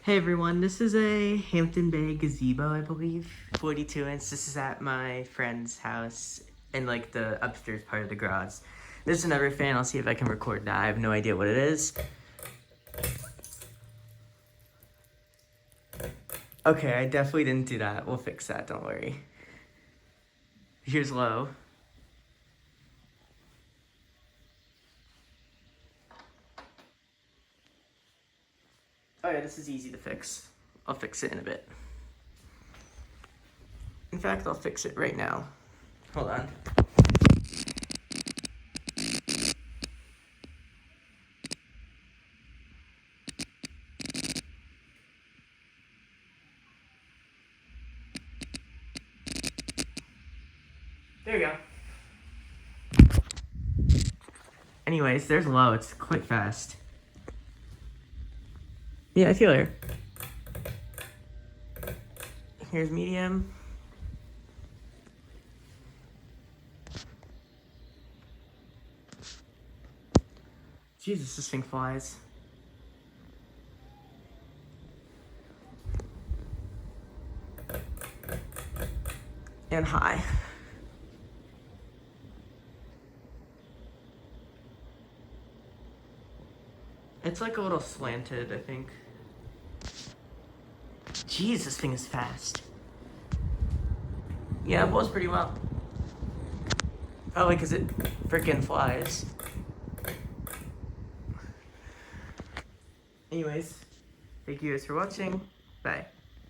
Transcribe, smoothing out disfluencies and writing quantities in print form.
Hey everyone, this is a Hampton Bay Gazebo, I believe. 42 inch. This is at my friend's house in like the upstairs part of the garage. This is another fan. I'll see if I can record that. I have no idea what it is. Okay, I definitely didn't do that. We'll fix that, don't worry. Here's low. Oh yeah, this is easy to fix. I'll fix it in a bit. In fact, I'll fix it right now. Hold on. There you go. Anyways, there's low. It's quite fast. Yeah, I feel her. Here's medium. Jesus, this thing flies. And high. It's like a little slanted, I think. Jeez, this thing is fast. Yeah, it blows pretty well. Probably because it freaking flies. Anyways, thank you guys for watching. Bye.